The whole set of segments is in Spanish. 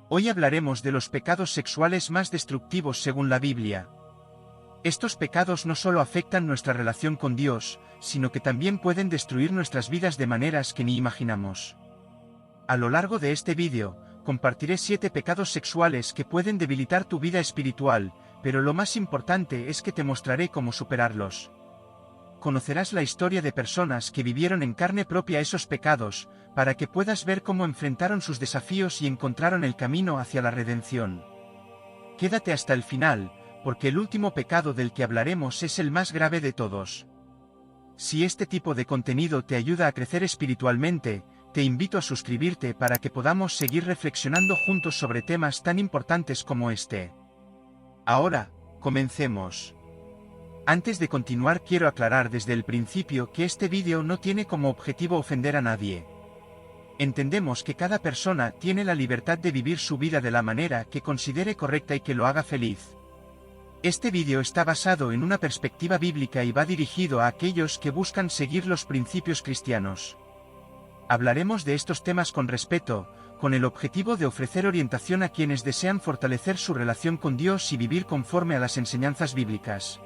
Hoy hablaremos de los pecados sexuales más destructivos según la Biblia. Estos pecados no solo afectan nuestra relación con Dios, sino que también pueden destruir nuestras vidas de maneras que ni imaginamos. A lo largo de este vídeo, compartiré 7 pecados sexuales que pueden debilitar tu vida espiritual, pero lo más importante es que te mostraré cómo superarlos. Conocerás la historia de personas que vivieron en carne propia esos pecados, para que puedas ver cómo enfrentaron sus desafíos y encontraron el camino hacia la redención. Quédate hasta el final, porque el último pecado del que hablaremos es el más grave de todos. Si este tipo de contenido te ayuda a crecer espiritualmente, te invito a suscribirte para que podamos seguir reflexionando juntos sobre temas tan importantes como este. Ahora, comencemos. Antes de continuar quiero aclarar desde el principio que este vídeo no tiene como objetivo ofender a nadie. Entendemos que cada persona tiene la libertad de vivir su vida de la manera que considere correcta y que lo haga feliz. Este vídeo está basado en una perspectiva bíblica y va dirigido a aquellos que buscan seguir los principios cristianos. Hablaremos de estos temas con respeto, con el objetivo de ofrecer orientación a quienes desean fortalecer su relación con Dios y vivir conforme a las enseñanzas bíblicas.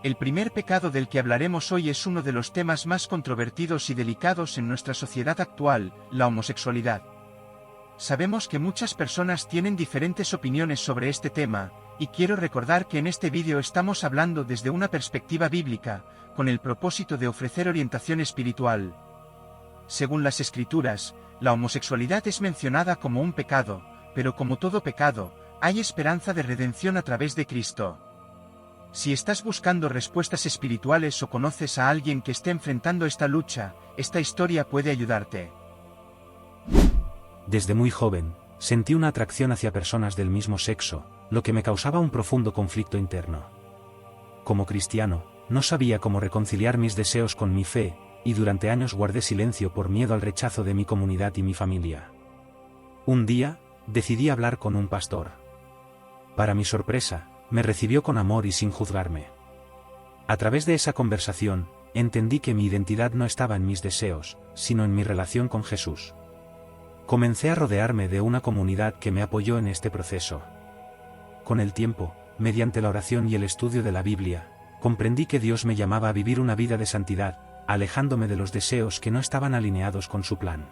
El primer pecado del que hablaremos hoy es uno de los temas más controvertidos y delicados en nuestra sociedad actual, la homosexualidad. Sabemos que muchas personas tienen diferentes opiniones sobre este tema, y quiero recordar que en este vídeo estamos hablando desde una perspectiva bíblica, con el propósito de ofrecer orientación espiritual. Según las Escrituras, la homosexualidad es mencionada como un pecado, pero como todo pecado, hay esperanza de redención a través de Cristo. Si estás buscando respuestas espirituales o conoces a alguien que esté enfrentando esta lucha, esta historia puede ayudarte. Desde muy joven, sentí una atracción hacia personas del mismo sexo, lo que me causaba un profundo conflicto interno. Como cristiano, no sabía cómo reconciliar mis deseos con mi fe, y durante años guardé silencio por miedo al rechazo de mi comunidad y mi familia. Un día, decidí hablar con un pastor. Para mi sorpresa, me recibió con amor y sin juzgarme. A través de esa conversación, entendí que mi identidad no estaba en mis deseos, sino en mi relación con Jesús. Comencé a rodearme de una comunidad que me apoyó en este proceso. Con el tiempo, mediante la oración y el estudio de la Biblia, comprendí que Dios me llamaba a vivir una vida de santidad, alejándome de los deseos que no estaban alineados con su plan.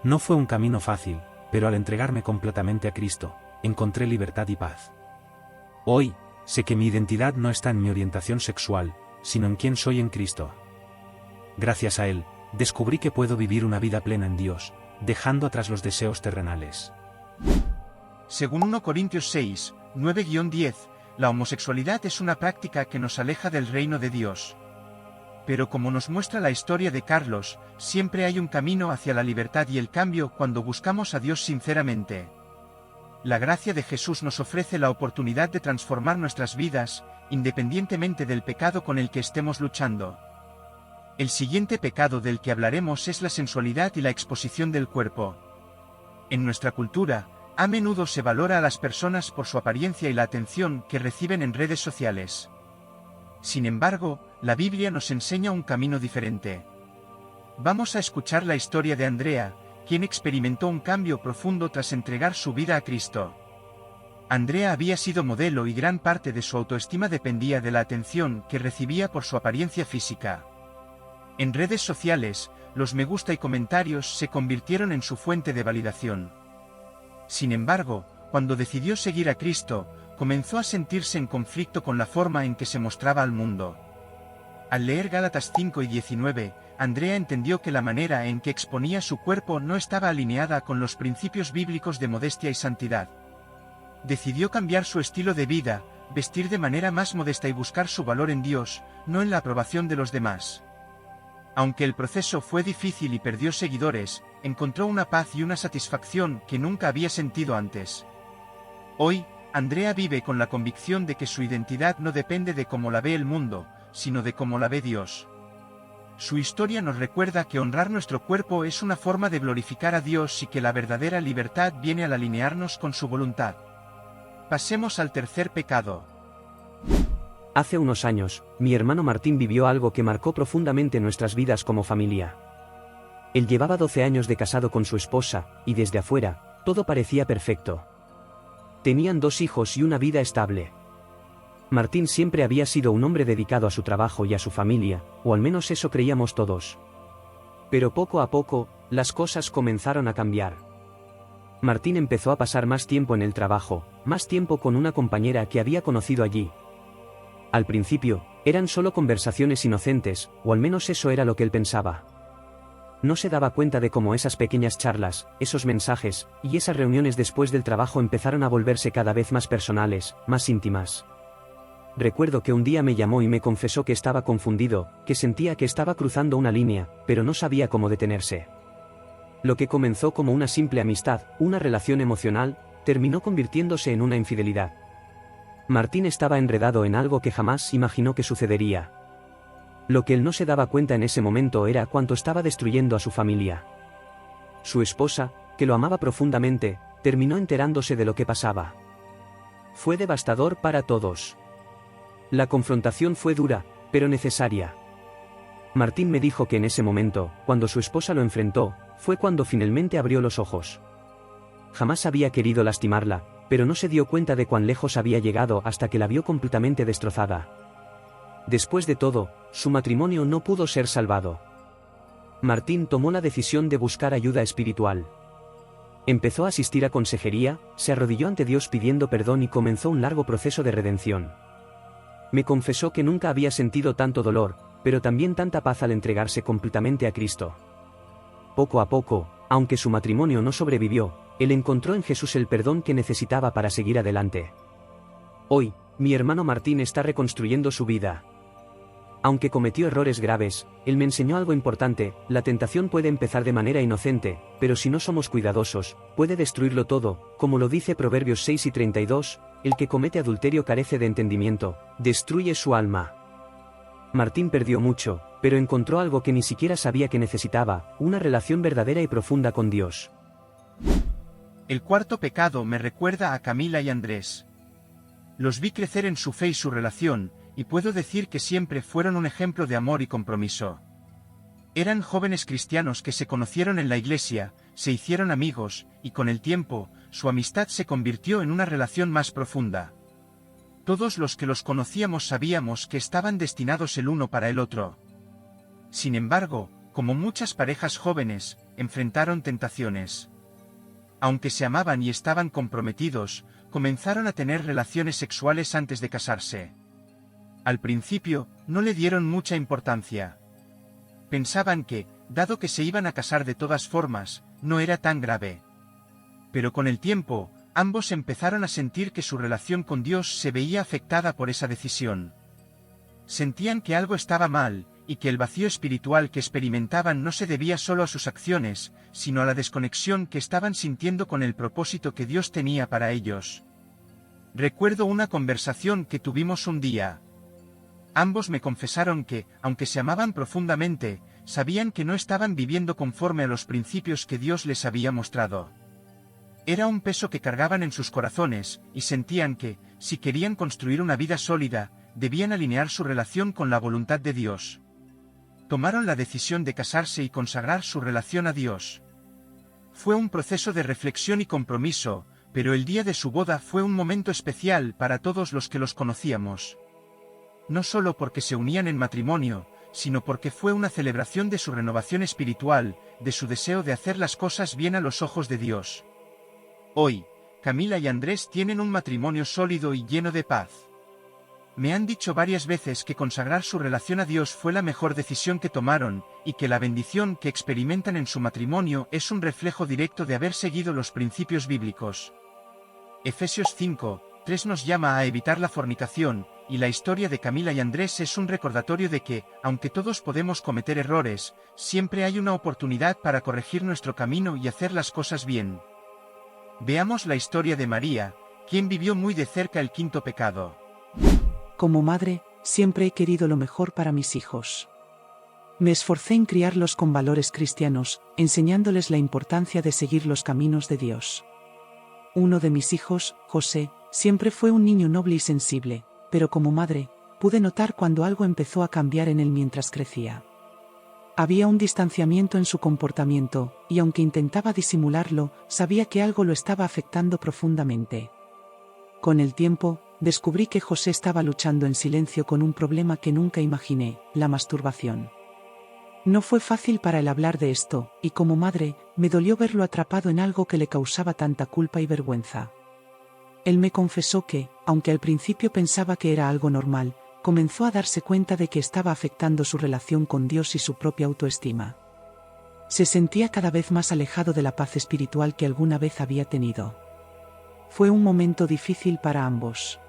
No fue un camino fácil, pero al entregarme completamente a Cristo, encontré libertad y paz. Hoy, sé que mi identidad no está en mi orientación sexual, sino en quién soy en Cristo. Gracias a Él, descubrí que puedo vivir una vida plena en Dios, dejando atrás los deseos terrenales. Según 1 Corintios 6, 9-10, la homosexualidad es una práctica que nos aleja del reino de Dios. Pero como nos muestra la historia de Carlos, siempre hay un camino hacia la libertad y el cambio cuando buscamos a Dios sinceramente. La gracia de Jesús nos ofrece la oportunidad de transformar nuestras vidas, independientemente del pecado con el que estemos luchando. El siguiente pecado del que hablaremos es la sensualidad y la exposición del cuerpo. En nuestra cultura, a menudo se valora a las personas por su apariencia y la atención que reciben en redes sociales. Sin embargo, la Biblia nos enseña un camino diferente. Vamos a escuchar la historia de Andrea, quien experimentó un cambio profundo tras entregar su vida a Cristo. Andrea había sido modelo y gran parte de su autoestima dependía de la atención que recibía por su apariencia física. En redes sociales, los me gusta y comentarios se convirtieron en su fuente de validación. Sin embargo, cuando decidió seguir a Cristo, comenzó a sentirse en conflicto con la forma en que se mostraba al mundo. Al leer Gálatas 5:19, Andrea entendió que la manera en que exponía su cuerpo no estaba alineada con los principios bíblicos de modestia y santidad. Decidió cambiar su estilo de vida, vestir de manera más modesta y buscar su valor en Dios, no en la aprobación de los demás. Aunque el proceso fue difícil y perdió seguidores, encontró una paz y una satisfacción que nunca había sentido antes. Hoy, Andrea vive con la convicción de que su identidad no depende de cómo la ve el mundo, sino de cómo la ve Dios. Su historia nos recuerda que honrar nuestro cuerpo es una forma de glorificar a Dios y que la verdadera libertad viene al alinearnos con su voluntad. Pasemos al tercer pecado. Hace unos años, mi hermano Martín vivió algo que marcó profundamente nuestras vidas como familia. Él llevaba 12 años de casado con su esposa, y desde afuera, Todo parecía perfecto. Tenían 2 hijos y una vida estable. Martín siempre había sido un hombre dedicado a su trabajo y a su familia, o al menos eso creíamos todos. Pero poco a poco, las cosas comenzaron a cambiar. Martín empezó a pasar más tiempo en el trabajo, más tiempo con una compañera que había conocido allí. Al principio, eran solo conversaciones inocentes, o al menos eso era lo que él pensaba. No se daba cuenta de cómo esas pequeñas charlas, esos mensajes, y esas reuniones después del trabajo empezaron a volverse cada vez más personales, más íntimas. Recuerdo que un día me llamó y me confesó que estaba confundido, que sentía que estaba cruzando una línea, pero no sabía cómo detenerse. Lo que comenzó como una simple amistad, una relación emocional, terminó convirtiéndose en una infidelidad. Martín estaba enredado en algo que jamás imaginó que sucedería. Lo que él no se daba cuenta en ese momento era cuánto estaba destruyendo a su familia. Su esposa, que lo amaba profundamente, terminó enterándose de lo que pasaba. Fue devastador para todos. La confrontación fue dura, pero necesaria. Martín me dijo que en ese momento, cuando su esposa lo enfrentó, fue cuando finalmente abrió los ojos. Jamás había querido lastimarla, pero no se dio cuenta de cuán lejos había llegado hasta que la vio completamente destrozada. Después de todo, su matrimonio no pudo ser salvado. Martín tomó la decisión de buscar ayuda espiritual. Empezó a asistir a consejería, se arrodilló ante Dios pidiendo perdón y comenzó un largo proceso de redención. Me confesó que nunca había sentido tanto dolor, pero también tanta paz al entregarse completamente a Cristo. Poco a poco, aunque su matrimonio no sobrevivió, él encontró en Jesús el perdón que necesitaba para seguir adelante. Hoy, mi hermano Martín está reconstruyendo su vida. Aunque cometió errores graves, él me enseñó algo importante: la tentación puede empezar de manera inocente, pero si no somos cuidadosos, puede destruirlo todo, como lo dice Proverbios 6:32, el que comete adulterio carece de entendimiento, destruye su alma. Martín perdió mucho, pero encontró algo que ni siquiera sabía que necesitaba: una relación verdadera y profunda con Dios. El cuarto pecado me recuerda a Camila y Andrés. Los vi crecer en su fe y su relación, y puedo decir que siempre fueron un ejemplo de amor y compromiso. Eran jóvenes cristianos que se conocieron en la iglesia, se hicieron amigos, y con el tiempo, su amistad se convirtió en una relación más profunda. Todos los que los conocíamos sabíamos que estaban destinados el uno para el otro. Sin embargo, como muchas parejas jóvenes, enfrentaron tentaciones. Aunque se amaban y estaban comprometidos, comenzaron a tener relaciones sexuales antes de casarse. Al principio, no le dieron mucha importancia. Pensaban que, dado que se iban a casar de todas formas, no era tan grave. Pero con el tiempo, ambos empezaron a sentir que su relación con Dios se veía afectada por esa decisión. Sentían que algo estaba mal, y que el vacío espiritual que experimentaban no se debía solo a sus acciones, sino a la desconexión que estaban sintiendo con el propósito que Dios tenía para ellos. Recuerdo una conversación que tuvimos un día. Ambos me confesaron que, aunque se amaban profundamente, sabían que no estaban viviendo conforme a los principios que Dios les había mostrado. Era un peso que cargaban en sus corazones, y sentían que, si querían construir una vida sólida, debían alinear su relación con la voluntad de Dios. Tomaron la decisión de casarse y consagrar su relación a Dios. Fue un proceso de reflexión y compromiso, pero el día de su boda fue un momento especial para todos los que los conocíamos. No solo porque se unían en matrimonio, sino porque fue una celebración de su renovación espiritual, de su deseo de hacer las cosas bien a los ojos de Dios. Hoy, Camila y Andrés tienen un matrimonio sólido y lleno de paz. Me han dicho varias veces que consagrar su relación a Dios fue la mejor decisión que tomaron, y que la bendición que experimentan en su matrimonio es un reflejo directo de haber seguido los principios bíblicos. Efesios 5:3 nos llama a evitar la fornicación, y la historia de Camila y Andrés es un recordatorio de que, aunque todos podemos cometer errores, siempre hay una oportunidad para corregir nuestro camino y hacer las cosas bien. Veamos la historia de María, quien vivió muy de cerca el quinto pecado. Como madre, siempre he querido lo mejor para mis hijos. Me esforcé en criarlos con valores cristianos, enseñándoles la importancia de seguir los caminos de Dios. Uno de mis hijos, José, siempre fue un niño noble y sensible, pero como madre, pude notar cuando algo empezó a cambiar en él mientras crecía. Había un distanciamiento en su comportamiento, y aunque intentaba disimularlo, sabía que algo lo estaba afectando profundamente. Con el tiempo, descubrí que José estaba luchando en silencio con un problema que nunca imaginé, la masturbación. No fue fácil para él hablar de esto, y como madre, me dolió verlo atrapado en algo que le causaba tanta culpa y vergüenza. Él me confesó que, aunque al principio pensaba que era algo normal, comenzó a darse cuenta de que estaba afectando su relación con Dios y su propia autoestima. Se sentía cada vez más alejado de la paz espiritual que alguna vez había tenido. Fue un momento difícil para ambos.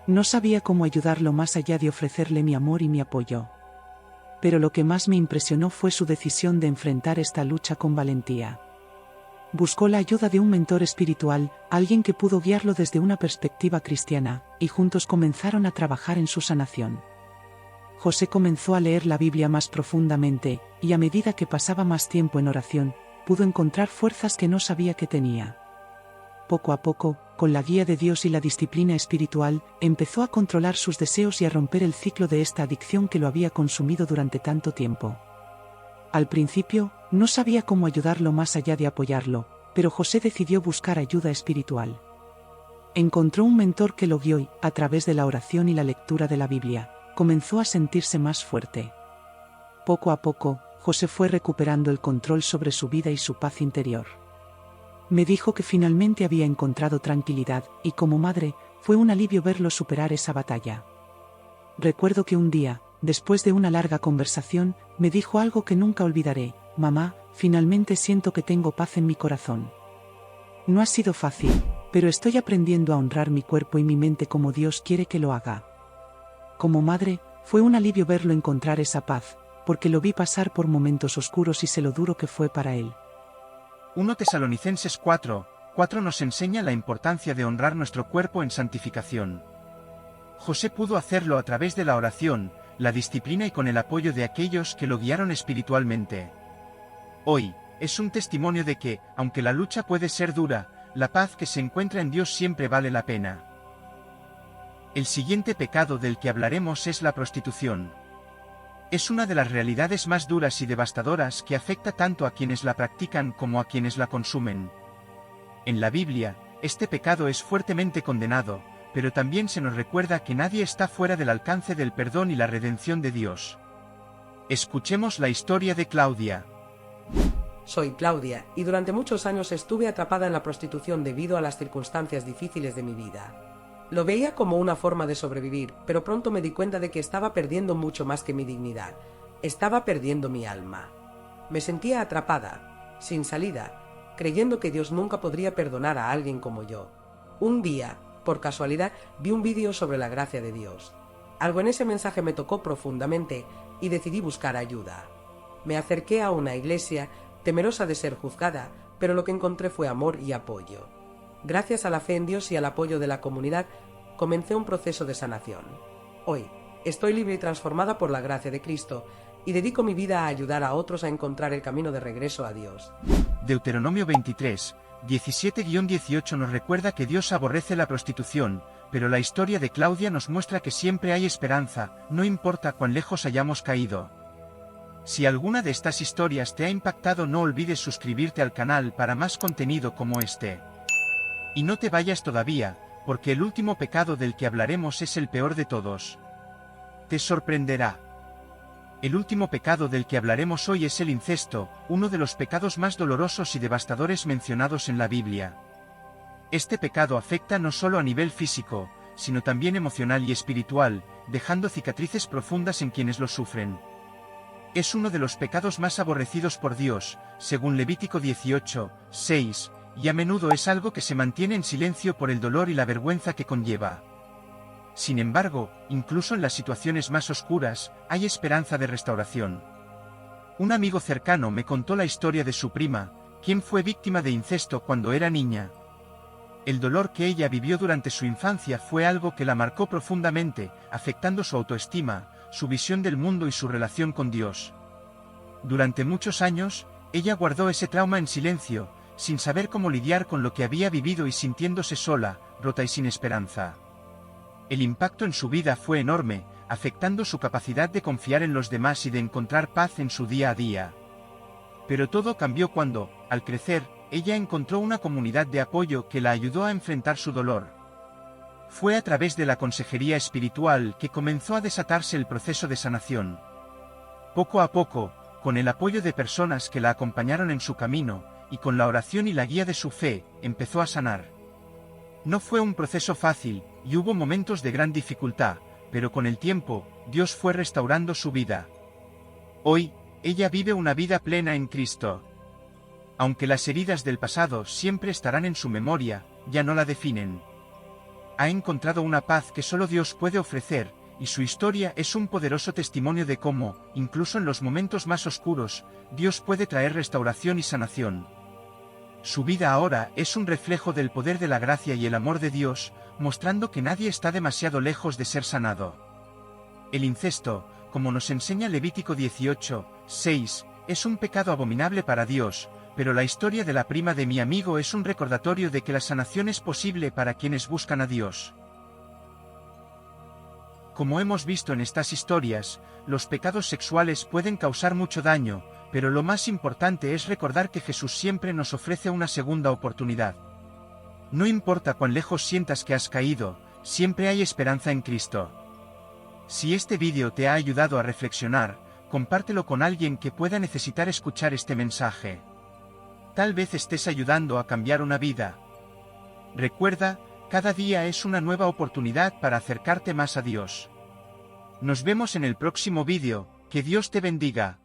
No sabía cómo ayudarlo más allá de ofrecerle mi amor y mi apoyo. Pero lo que más me impresionó fue su decisión de enfrentar esta lucha con valentía. Buscó la ayuda de un mentor espiritual, alguien que pudo guiarlo desde una perspectiva cristiana, y juntos comenzaron a trabajar en su sanación. José comenzó a leer la Biblia más profundamente, y a medida que pasaba más tiempo en oración, pudo encontrar fuerzas que no sabía que tenía. Poco a poco, con la guía de Dios y la disciplina espiritual, empezó a controlar sus deseos y a romper el ciclo de esta adicción que lo había consumido durante tanto tiempo. Al principio, no sabía cómo ayudarlo más allá de apoyarlo, pero José decidió buscar ayuda espiritual. Encontró un mentor que lo guió y, a través de la oración y la lectura de la Biblia, comenzó a sentirse más fuerte. Poco a poco, José fue recuperando el control sobre su vida y su paz interior. Me dijo que finalmente había encontrado tranquilidad, y como madre, fue un alivio verlo superar esa batalla. Recuerdo que un día, después de una larga conversación, me dijo algo que nunca olvidaré: «Mamá, finalmente siento que tengo paz en mi corazón. No ha sido fácil, pero estoy aprendiendo a honrar mi cuerpo y mi mente como Dios quiere que lo haga». Como madre, fue un alivio verlo encontrar esa paz, porque lo vi pasar por momentos oscuros y sé lo duro que fue para él. 1 Tesalonicenses 4:4 nos enseña la importancia de honrar nuestro cuerpo en santificación. José pudo hacerlo a través de la oración, la disciplina y con el apoyo de aquellos que lo guiaron espiritualmente. Hoy, es un testimonio de que, aunque la lucha puede ser dura, la paz que se encuentra en Dios siempre vale la pena. El siguiente pecado del que hablaremos es la prostitución. Es una de las realidades más duras y devastadoras que afecta tanto a quienes la practican como a quienes la consumen. En la Biblia, este pecado es fuertemente condenado, pero también se nos recuerda que nadie está fuera del alcance del perdón y la redención de Dios. Escuchemos la historia de Claudia. Soy Claudia, y durante muchos años estuve atrapada en la prostitución debido a las circunstancias difíciles de mi vida. Lo veía como una forma de sobrevivir, pero pronto me di cuenta de que estaba perdiendo mucho más que mi dignidad. Estaba perdiendo mi alma. Me sentía atrapada, sin salida, creyendo que Dios nunca podría perdonar a alguien como yo. Un día, por casualidad, vi un vídeo sobre la gracia de Dios. Algo en ese mensaje me tocó profundamente y decidí buscar ayuda. Me acerqué a una iglesia, temerosa de ser juzgada, pero lo que encontré fue amor y apoyo. Gracias a la fe en Dios y al apoyo de la comunidad, comencé un proceso de sanación. Hoy, estoy libre y transformada por la gracia de Cristo, y dedico mi vida a ayudar a otros a encontrar el camino de regreso a Dios. Deuteronomio 23, 17-18 nos recuerda que Dios aborrece la prostitución, pero la historia de Claudia nos muestra que siempre hay esperanza, no importa cuán lejos hayamos caído. Si alguna de estas historias te ha impactado, no olvides suscribirte al canal para más contenido como este. Y no te vayas todavía, porque el último pecado del que hablaremos es el peor de todos. Te sorprenderá. El último pecado del que hablaremos hoy es el incesto, uno de los pecados más dolorosos y devastadores mencionados en la Biblia. Este pecado afecta no solo a nivel físico, sino también emocional y espiritual, dejando cicatrices profundas en quienes lo sufren. Es uno de los pecados más aborrecidos por Dios, según Levítico 18:6, y a menudo es algo que se mantiene en silencio por el dolor y la vergüenza que conlleva. Sin embargo, incluso en las situaciones más oscuras, hay esperanza de restauración. Un amigo cercano me contó la historia de su prima, quien fue víctima de incesto cuando era niña. El dolor que ella vivió durante su infancia fue algo que la marcó profundamente, afectando su autoestima, su visión del mundo y su relación con Dios. Durante muchos años, ella guardó ese trauma en silencio, sin saber cómo lidiar con lo que había vivido y sintiéndose sola, rota y sin esperanza. El impacto en su vida fue enorme, afectando su capacidad de confiar en los demás y de encontrar paz en su día a día. Pero todo cambió cuando, al crecer, ella encontró una comunidad de apoyo que la ayudó a enfrentar su dolor. Fue a través de la consejería espiritual que comenzó a desatarse el proceso de sanación. Poco a poco, con el apoyo de personas que la acompañaron en su camino, y con la oración y la guía de su fe, empezó a sanar. No fue un proceso fácil, y hubo momentos de gran dificultad, pero con el tiempo, Dios fue restaurando su vida. Hoy, ella vive una vida plena en Cristo. Aunque las heridas del pasado siempre estarán en su memoria, ya no la definen. Ha encontrado una paz que solo Dios puede ofrecer, y su historia es un poderoso testimonio de cómo, incluso en los momentos más oscuros, Dios puede traer restauración y sanación. Su vida ahora es un reflejo del poder de la gracia y el amor de Dios, mostrando que nadie está demasiado lejos de ser sanado. El incesto, como nos enseña Levítico 18:6, es un pecado abominable para Dios, pero la historia de la prima de mi amigo es un recordatorio de que la sanación es posible para quienes buscan a Dios. Como hemos visto en estas historias, los pecados sexuales pueden causar mucho daño, pero lo más importante es recordar que Jesús siempre nos ofrece una segunda oportunidad. No importa cuán lejos sientas que has caído, siempre hay esperanza en Cristo. Si este vídeo te ha ayudado a reflexionar, compártelo con alguien que pueda necesitar escuchar este mensaje. Tal vez estés ayudando a cambiar una vida. Recuerda, cada día es una nueva oportunidad para acercarte más a Dios. Nos vemos en el próximo vídeo, que Dios te bendiga.